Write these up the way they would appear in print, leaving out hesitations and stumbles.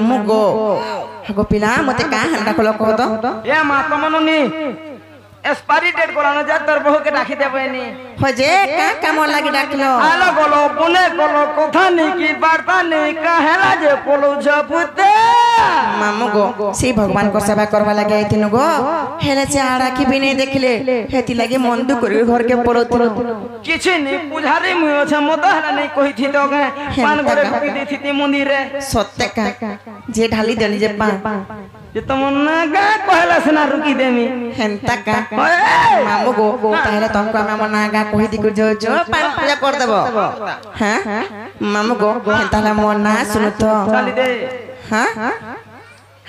मामू गो पिला मते का हंडा खोलो कह तो ए मा तमनुनी एक्सपायरी डेट कोलानो जा तोर बहु के राखी देबेनी हो जे का काम लागी डाकलो आलो गोलो पुने गोलो कथा नहीं की वार्ता नहीं कहेला जे पोलो जपुते मामू गो से भगवान को सेवा करवा लगे आइथिनु गो हेले से आड़ा की भी नहीं देखले हेती लगे मन दु करी घर के पड़ोतिनु किछि नहीं पुजारी मुय छ मत हला नहीं कहि थी तो गे पान घरे ढुकी दी थी मंदिर रे सत्य का जे ढाली देली जे पा जे तमन्ना गा कहला सना रुकी देमी हेंता का मामू गो ताहले तुमको हम मना गा कहि दी जो जो पान पूजा कर देबो हां मामू गो हेंता ला मोर ना सुनु तो चली दे हां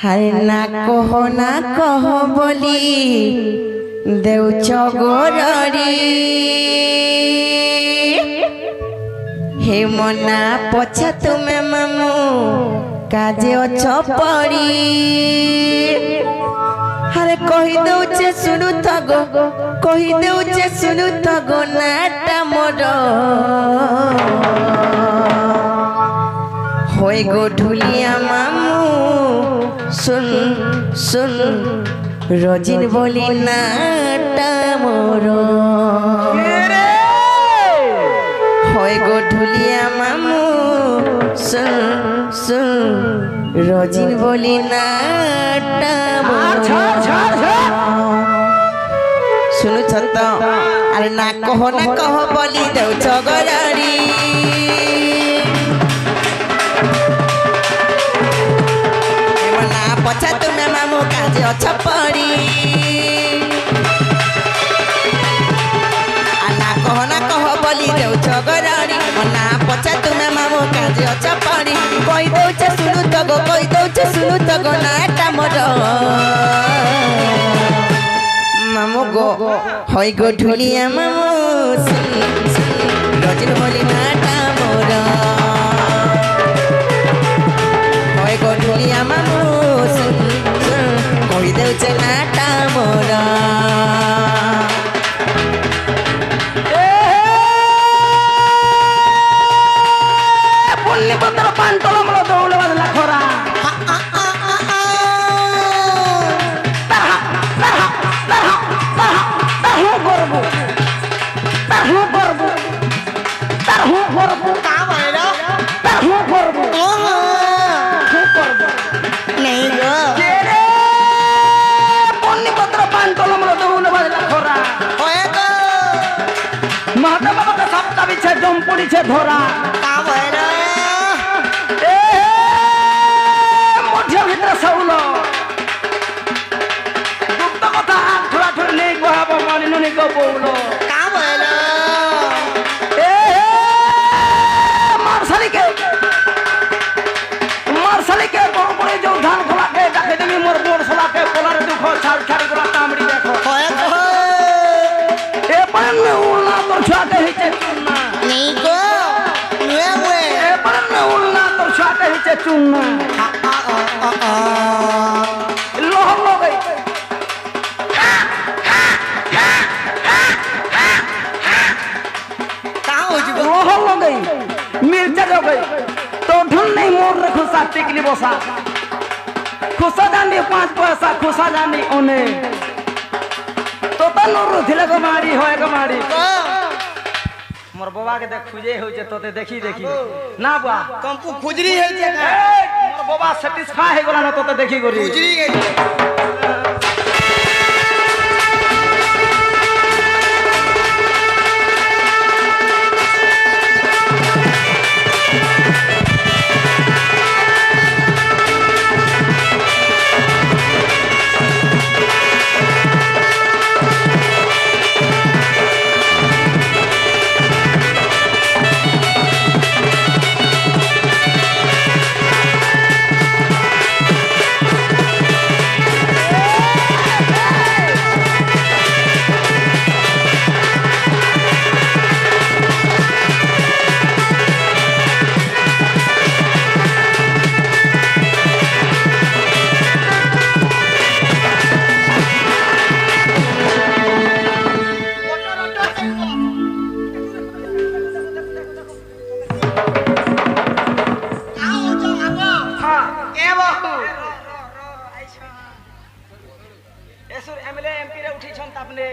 हरे ना कहो बोली देउ चगोररी हे मना पछा तुमे मामू काजे अछ पड़ी हरे कहि दउचे सुनु तगो कहि दउचे सुनु तगो नाटा मोर होय गो ढुलिया मामू सुन सुन रजिन बोली नाटा मोर होय गो ढुलिया मामू सुन सुन रजिन बोली नाटा मोर सुनु छत अरे ना कहो बोली दउ चगरारी पछा तुमे मामू काजे अछ पड़ी ना कहो बोली देउ चगरारी ना पछा तुमे मामू काजे अछ पड़ी कहि दउचे सुनु तगो कहि दउचे सुनु तगो नाटा मोर मामू गो होय गो ढुलिया मामू रजिन बोली नाटा मोर होय गो ढुलिया मामू कहि दउचे नाटा मोर पुण्य पत्र पान तलमलो दौड़ बदला खोरा नहीं गो पुण्य पत्र पान तलमलो दौड़ बदला खोरा माता बाबा का सप्ताह बिछे जम पड़ी छे धोरा का भइरा ए मध्य भीतर सौलो गुप्त कथा थोड़ा थोड़ा नहीं कहब मानी नुनी को बोलो का भइरा ए मारसली के बड़े जो धान खोला के जाके देमी मोर बोर सोला के कोलार दुखो छाड़ छाड़ी गोला तामड़ी देखो ए पन में उलना तो छाटे हिचे चुन्ना नहीं गो नुए ए पन में उलना तो छाटे हिचे चुन्ना लोह हो गई कहां हो जुगो लोह हो गई मिर्चा हो गई तो ढूंढ नहीं मोर रे खुशा टिकली बोसा खुशा जानी 5 पैसा खुशा जानी ओने तो तनु थिले को मारी होए को मारी मोर बाबा के देख खुजे होय छै तोते देखी ना बा कंपू खुजरी है जे मोर बाबा सैटिस्फाई हे गोला न तोते देखी गोरी खुजरी गई बाबू एसुर एमएलए एमपी रे उठी छन तापने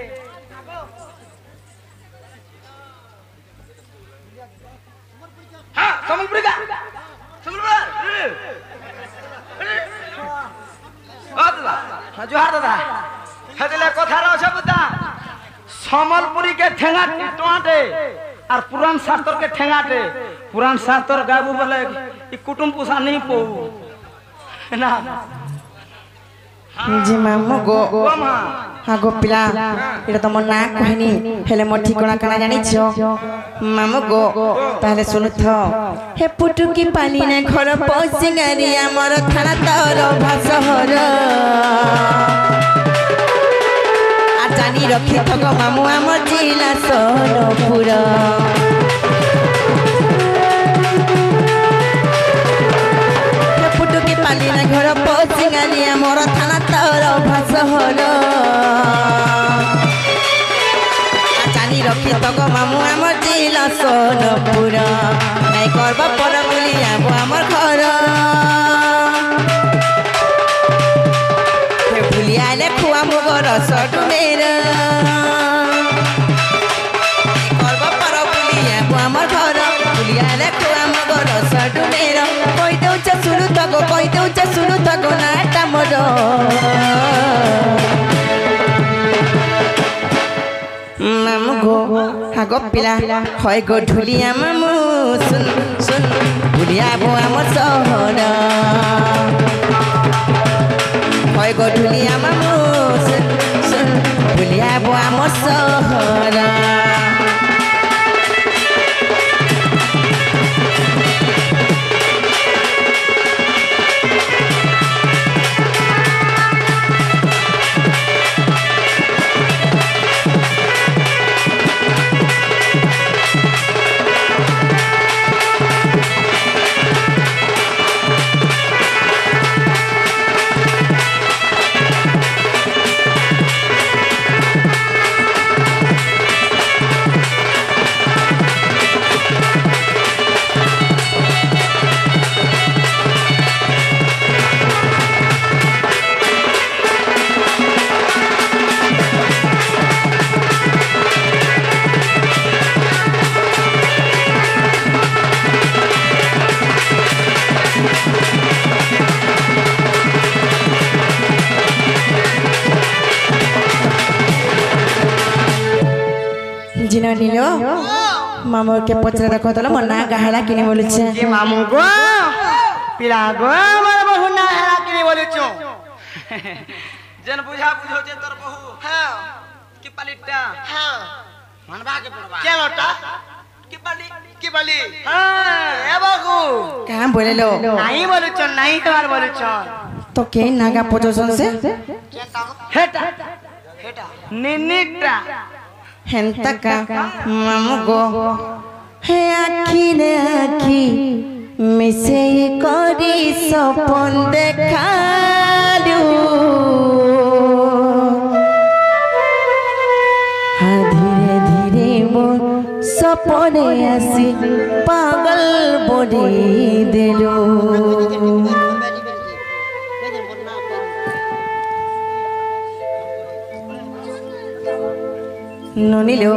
हां समलपुरी का समलपुर दादा जोहार दादा हेदिले कथा रो छ बुद्धा समलपुरी के ठेंगा टोटे और पुरान शास्त्र के ठेंगाटे पुरान शास्त्र गाबू बोले ई कुटुंब पुसा नहीं पो ना जी मामू गो हाँ गो पिला এটা তো মন না কহিনি হেলে মোর ঠিকনা কানা জানিছ মামু গো তাহলে শুনুথ হে পুটুকি পানি না ঘর পসিঙ্গারি আমার থানা তর ভাসহর আর জানি রক্ষি থক মামু আমার জিলা সোনপুর পুটুকি পানি না ঘর পসিঙ্গারি আমার থানা তর ভাসহর জানি রক্ষি তক মামু আমার জিলা সোনপুর নাই করব পর বলি যাব আমার ঘর ভুলি আইলে খুয়া মুগ রস ডুবের করব পর বলি যাব আমার ঘর ভুলি আইলে খুয়া মুগ রস ডুবের কই দেউছ শুনু তক নাটা মোর মামু গো হাগো পিলা হয় গো ঢুলিয়া মামু শুন শুন ভুলিয়াবো আমার শহর হয় গো ঢুলিয়া মামু শুন শুন ভুলিয়াবো আমার শহর জিনা নিল মামু के पचरा देखो तले मन ना गाहला किने बोलछे जी मामू गो पिला गो मार बहु ना हेला किने बोलछो जन बुझा बुझो जे तोर बहु हां की पालिटा हां मनबा के पड़वा के लोटा की बाली हां ए बाबू कहां बोले लो नहीं बोलछो नहीं तोर बोलछो तो के नागा पोजोसन से हेटा हेटा निनिटा हेंता का मामू गो हे आखी रे आखी मिसे करी सपन देखालू हाँ धीरे धीरे मो सपने आसी पागल बनी देलो ननिलो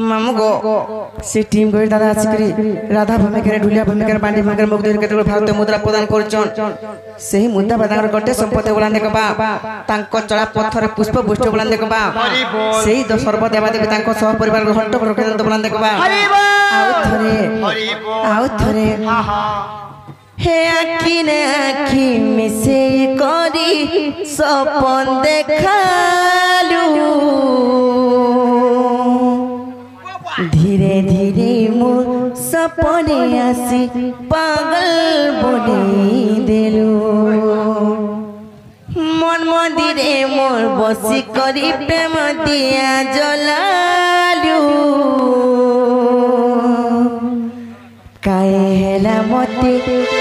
मामू गो से टीम गई दादा आसिकरी राधा भूमिका ढुलिया भूमिका बांडी भूमिका मुग्धर के भारत मुद्रा प्रदान करचन सेही मुद्रा प्रदान करते संपत्ति बोला देखबा तांको चला पत्थर पुष्प पुष्प बोला देखबा सेही द सर्व देवा देवी तांको सह परिवार घंट पर रखन बोला देखबा आउ थरे हे आखी ने आखी मिसे करी सपन देखालू धीरे धीरे मो सपने आसी पागल बनी देलू मन मंदिरे मोर बसी करी प्रेम दिया जलालू काहे हेला मते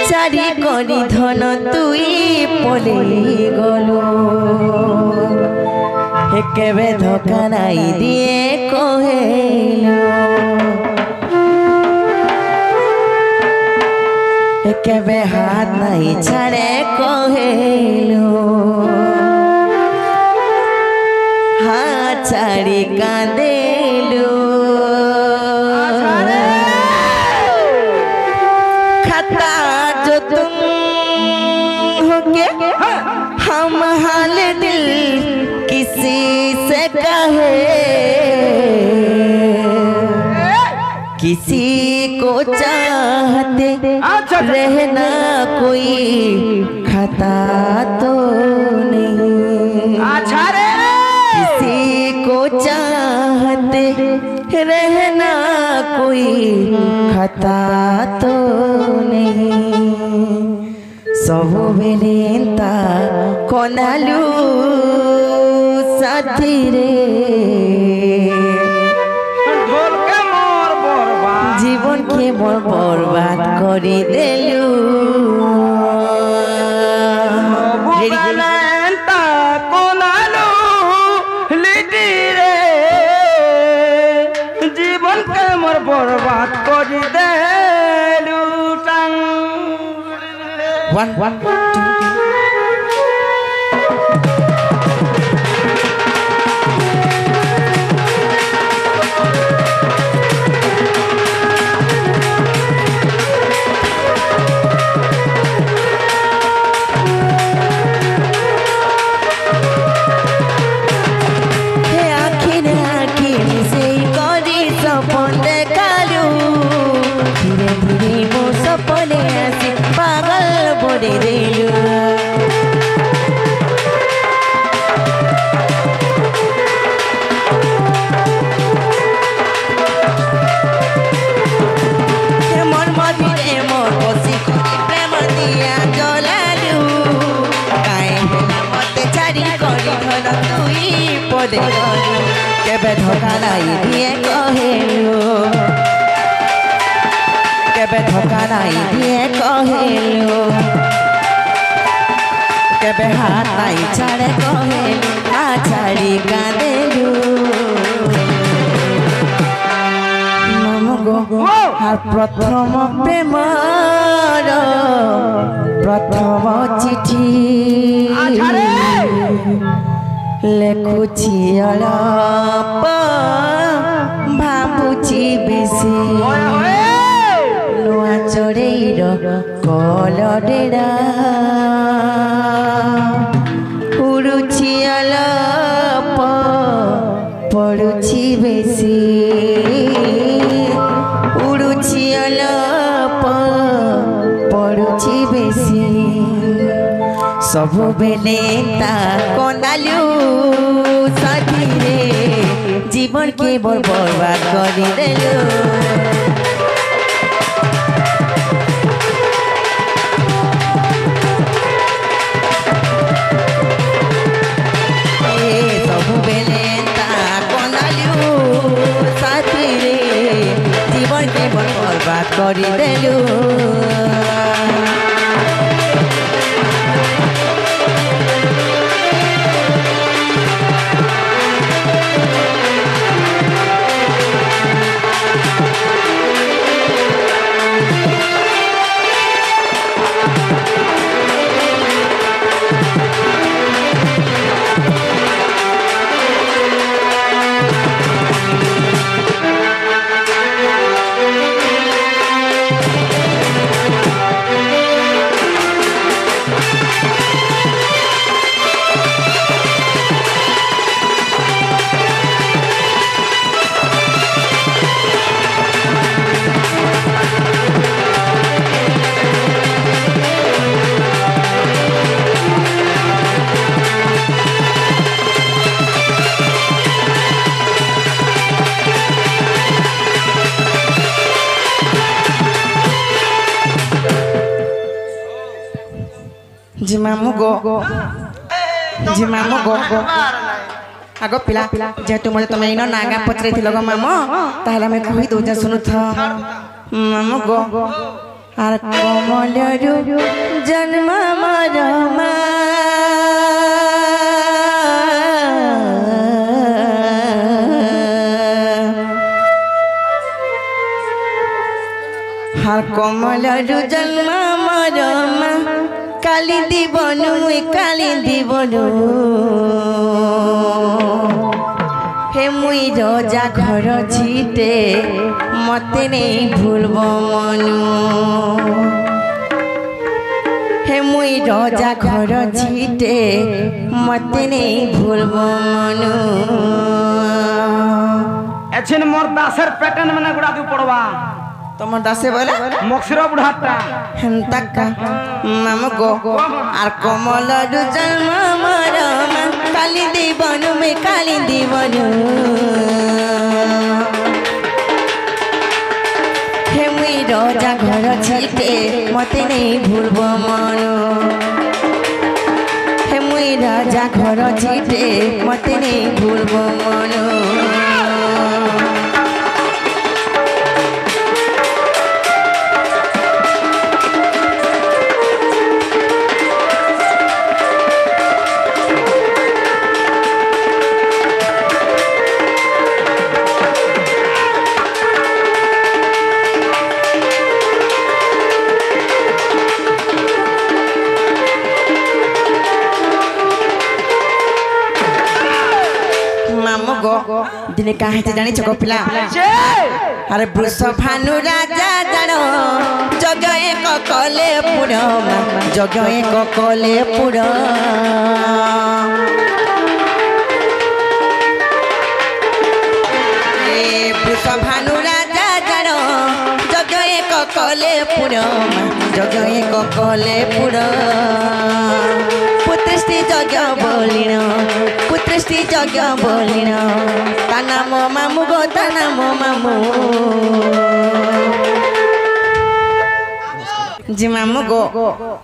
चारी करी धन तुई पले गलो केवे धोखा नाई दिए कहेलो केबे हाथ नहीं छाड़े कहेलु हाथ छाड़ी कांदेलु खता जो तुम हो के हम हाल दिल किसी से कहे किसी को चाहते रहना कोई खता तो नहीं किसी को चाहते रहना कोई खता तो नहीं सबुबेले ता कोनालू साथी रे জীবন কে মোর বরবাদ করে দেলু জীবন কে মোর বরবাদ করে দেলু ওয়ান ওয়ান केबे धोखा नहीं दिए कहेलु केबे धोखा नहीं दिए कहेलु केबे हाथ नहीं छाड़े कहेलु हाथ छाड़ी कांदेलु ममगो हार प्रथम प्रेमर प्रथम चिठी লেখুছি অল্প ভাবুছি বেশি নূয়া চড়েইর কলরেরা উড়ুছি অল্প পড়ুছি বেশি উড়ুছি অল্প পড়ুছি বেশি सबुबेले ता कोनालू साथी रे जीवन के बर्बाद करी देलु सबुबेले ता कोनालू साथी रे जीवन के बर्बाद करी देलु जी मामू गो आगो पिला जेहेतु मुझे तुम इन नागा पचरे थी गो मामो ताहले मैं कहि दो जा सुनु था मामू गो आर कोमलरु जन्म मरमा हर कोमलरु जन्म ମୋର ମା କାଲିନ୍ଦି ବନୁ ମୁଇଁ କାଲିନ୍ଦି ବନୁ হে মুই রজা ঘর ছিটে মতে নেই ভুলব মনু হে মুই রজা ঘর ছিটে মতে নেই ভুলব মনু এছেন মোর দাসের প্যাটার্ন মানে গুড়া দি পড়বা তোমার দাসে বলে মক্সির বুড়াটা হেন্তাকা মামু গো আর কমল জন্ম মর কালি দিবনু মে কালি দিবনু হে মুই রজা ঘর ছিটে মতে নেই ভুলব মনু হে মুই রাজা ঘর ছিটে মতে নেই ভুলব মনু দিনে কাহিতে জানিছ কপিলা আরে বৃষভানু রাজা জানো যজ্ঞ এক কলে পুর যজ্ঞ এক কলে পুর বৃষভানু রাজা জানো যজ্ঞ এক কলে পুর যজ্ঞ এক কলে পুর পুত্রষ্টি যজ্ঞ বলিন পুত্রষ্টি যজ্ঞ বলিন তা নাম মামু গো তা নাম মামু জি মামু গো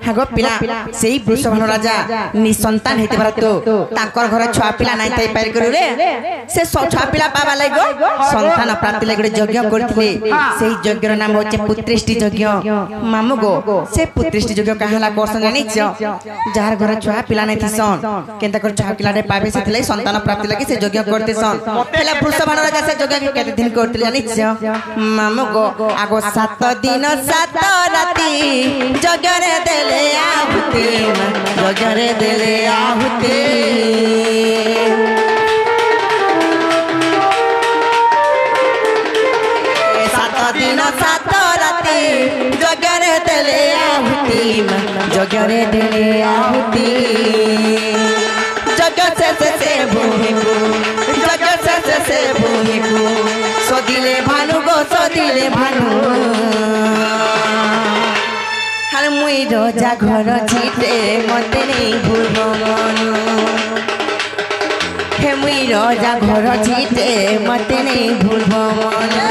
হ্যাঁ গো পিলা সেই বৃষভানু রাজা নিঃসন্তান হইতে পারত তাঙ্কর ঘরে ছুয়া পিলা নাই তাই পারি করি রে সে ছুয়া পিলা পাবা লাগি গো সন্তান প্রাপ্তি লাগি যজ্ঞ করছিলে সেই যজ্ঞর নাম হচ্ছে পুত্রেষ্টি যজ্ঞ মামু গো সে পুত্রেষ্টি যজ্ঞ কাহালা করছন জানিছ যার ঘরে ছুয়া পিলা নাই থিসন কেনতা করে ছুয়া পিলা রে পাবে সেথলে সন্তান প্রাপ্তি লাগি সে যজ্ঞ করতেছন হেলা বৃষভানু রাজা সে যজ্ঞ কেতে দিন করতিলে জানিছ মামু গো আগো 7 দিন 7 রাতি যজ্ঞরে দেলে আহুতি যজ্ঞরে দেলে আহুতি সাত দিন 7 রাতি যজ্ঞরে দেলে আহুতি যজ্ঞরে দেলে আহুতি যজ্ঞ শেষে ভূমিকু যজ্ঞ শেষে ভূমিকু সদিলে ভানু গো সদিলে ভানু আর মুই রজা ঘর ছিটে মতে নেই ভুলব মনু হে মুই রজা ঘর ছিটে মতে নেই ভুলব মনু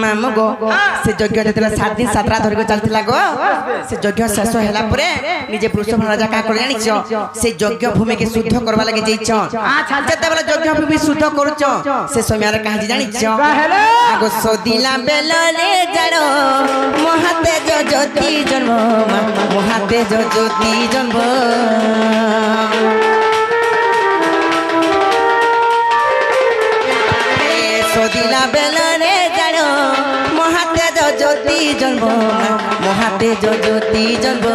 मामू गो से यज्ञ जेतला 7 दिन 7 रात धरिक चलतिला गो से यज्ञ शेष होला परे निजे वृषभानु राजा का कर जानिछ से यज्ञ भूमि के शुद्ध करबा लागि जइछ जते बेला यज्ञ भूमि शुद्ध करूछ से समय रे काहे जानिछ आगो सोदिला बेला रे जानो महाते जो ज्योति जन्म महाते जो ज्योति जन्म सोदिला बेला रे जानो महाते जो ज्योति जन्म महाते जो ज्योति जन्म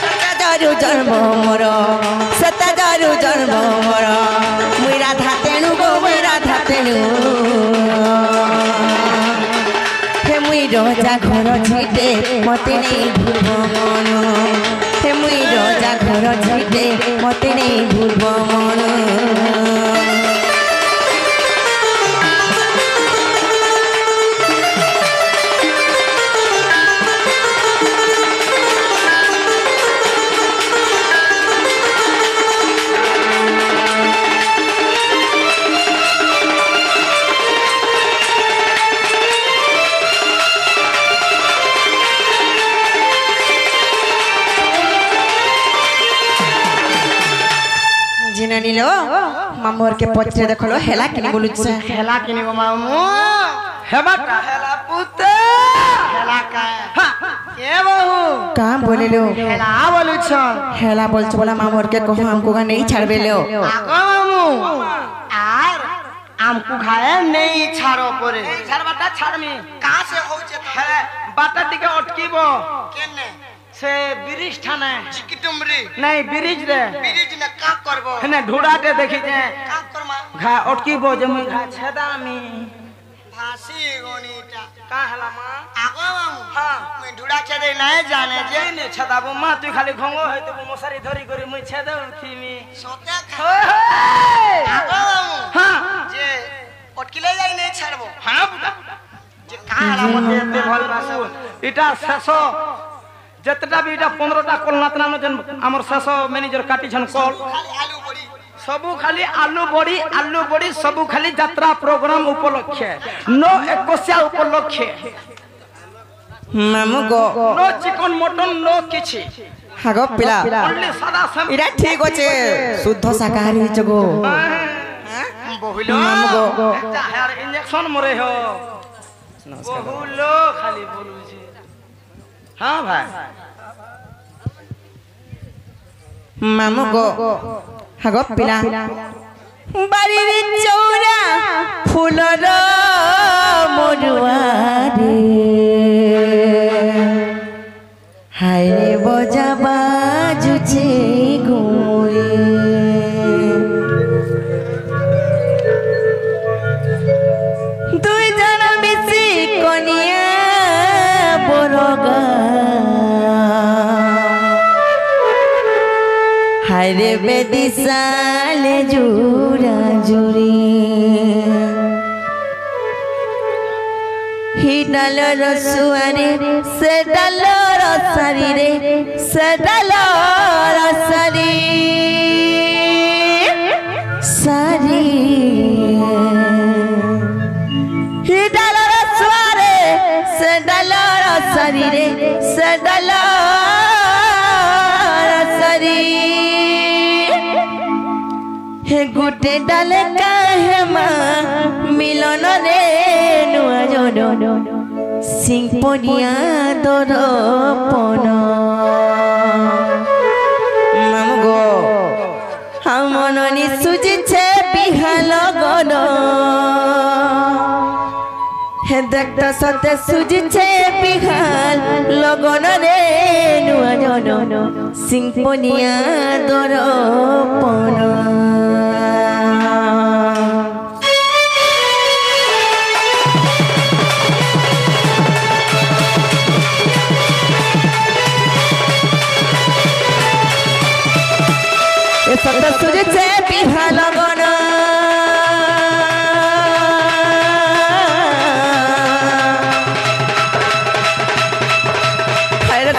सताजारु जन्म मोर सताजारु जन्म मोर मुई राधा तेणु गो मुई राधा तेणु हे मुई रजा घर छिटे मते नहीं भूलब मनु हे मुई रजा घर छिटे मते नहीं भूलब मनु মামুর কে পচরে দেখলো হেলা কিনি বলুছে হেলা কিনিব মামু হেবাটা হেলা পুতে হেলা কা কে বহু কাম বলিলো হেলা বলুছ হেলা বলছো বলা মামুর কে কहो हमको का नहीं छाड़बे लो আগো মামু আর আমকু খায় নেই ছাড়ো পরে ছাড়বাটা ছাড়মি কা সে হউছে তো হ্যাঁ বাটা টিকে অটকিব কেনে সে ব্রিজ ঠানে চিকিটুমরি নাই ব্রিজ রে ব্রিজ না কা করব হেনে ঢুড়াতে দেখি যে কা করমা ঘা অটকিব যে মুই ঘা ছেদামি ভাসি গনিটা কা হলা মা আগো মামু হ্যাঁ মুই ঢুড়া ছেদে নাই জানে যে নে ছেদাবো মা তুই খালি ঘঙ্গ হইতবো মশারি ধরি করি মুই ছেদাউ থিমি সতে আগো মামু হ্যাঁ যে অটকিলে যাই নাই ছাড়বো হ্যাঁ বুদা যে কা হলা মতে এতে ভাল বাসু এটা শেষ যেতটা বি এটা 15টা কল নাতনানো যেন আমার শেষ ম্যানেজার কাটিছন কল খালি আলু বড়ি সবু খালি যাত্রা প্রোগ্রাম উপলক্ষে নো একোশিয়া উপলক্ষে মামু গো নো চিকন মটন নো কিছু হাগো পিলা অনলি সাদা সাম এটা ঠিক আছে শুদ্ধ শাকাহারী জগো বহিলো মামু গো একটা হেয়ার ইনজেকশন মরে হো বহুলো খালি বলুছি হ্যাঁ ভাই মামু গো হাগো পিলা বাড়ির চৌরা ফুলর মরুয়ারে হায়রে বজা বাজুছে গুয়ে দুই জন মিশি কনিয়া বরগা হায়রে বেদিশালে জুরা জুরি হিডাল রসুয়ারে সে ডাল রসারি রে সে ডাল রসারি সারি হিডাল রসুয়ারে সে ডাল রসারি রে সে ডাল রসারি হে গুটে ডালে কাহে মা মিলন রে নুয়া জোন সিং পনিয়া দরপন মামু গো আমননি সুজিছে বিহাল গন হে দেখতা সতে সুজিছে বিহাল লগন রে নুয়া জোন সিং পনিয়া দরপন সত সুজিছে বিহাল গন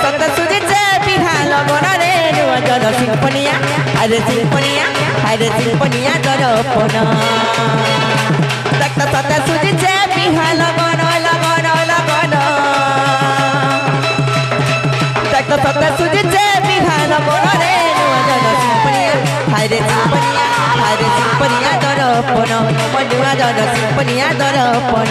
সত সুজিছে বিহাল গন রে জন সিংপনিয়া আরে সিংপনিয়া আরে সিংপনিয়া দরপন দেখতা সত সুজিছে বিহাল গন লগন লগন দেখতা সত সুজিছে বিহাল গন রে জন সিংপনিয়া হায়রে সিংপনিয়া দরপন মনুয়া জন সিংপনিয়া দরপন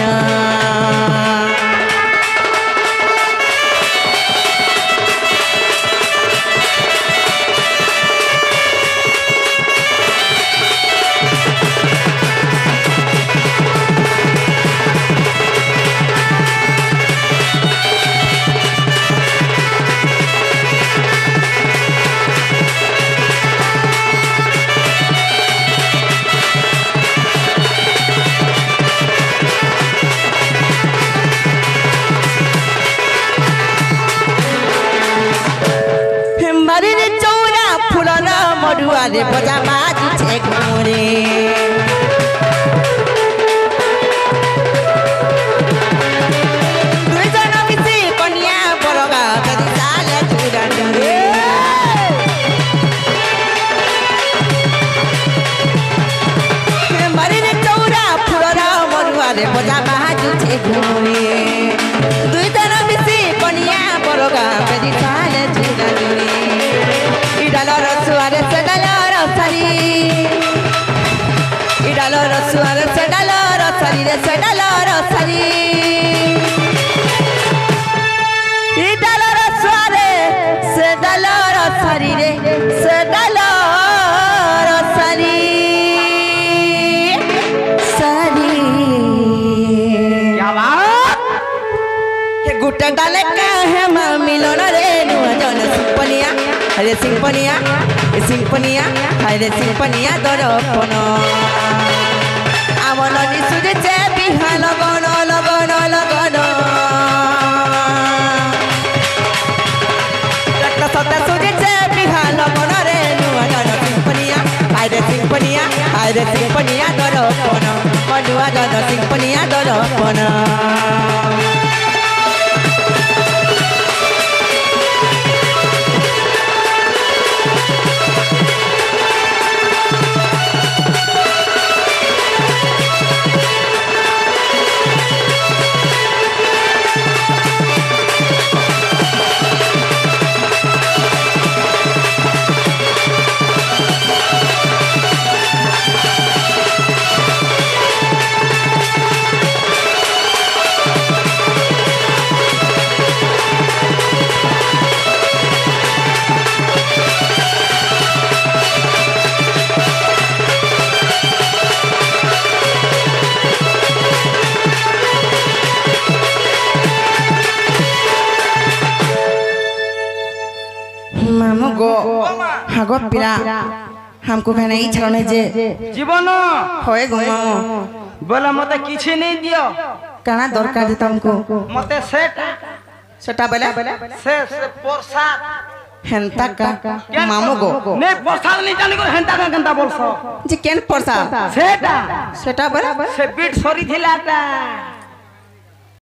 মরুয়ারে বজা বাজুছে ঘুরে দুই জন মিশি কনিয়া বরগা বেদিশালে জুরা জুরে বাড়ির চৌরা ফুলর মরুয়ারে বজা বাজুছে ঘুরে দুই জন মিশি কনিয়া বরগা বেদিশালে জুরা জুরে ডাল রসুয়ারে সে ডাল রসারি ସେ ଡାଲର ସାରି ଏ ଡାଲର ସୁଆରେ ସେ ଡାଲର ସାରିରେ ସେ ଡାଲର ସାରି ସାରି क्या बात हे गुटा डाले काहे मा मिलन रे नुआ जन सिंपनिया अरे सिंपनिया हाय रे सिंपनिया दरपन আমন নিসুরে যে বিহা লগন লগন লগন রক্ত সতা সুরে যে বিহা লগন রে নুয়া জন সিম্পনিয়া হায় রে সিম্পনিয়া দরপন মনুয়া জন সিম্পনিয়া দরপন मामू गो हागो पिला हमको कहना ही छड़ने जे जीवन होए गो मामू बोला मते किछि नहीं दियो काना दरकार दे तुमको मते सेट सेटा बेला से प्रसाद हेंता का मामू गो नहीं प्रसाद नहीं जानी को हेंता का गंदा बोलसो जे केन प्रसाद सेटा सेटा बेला से बीट सरी थिलाता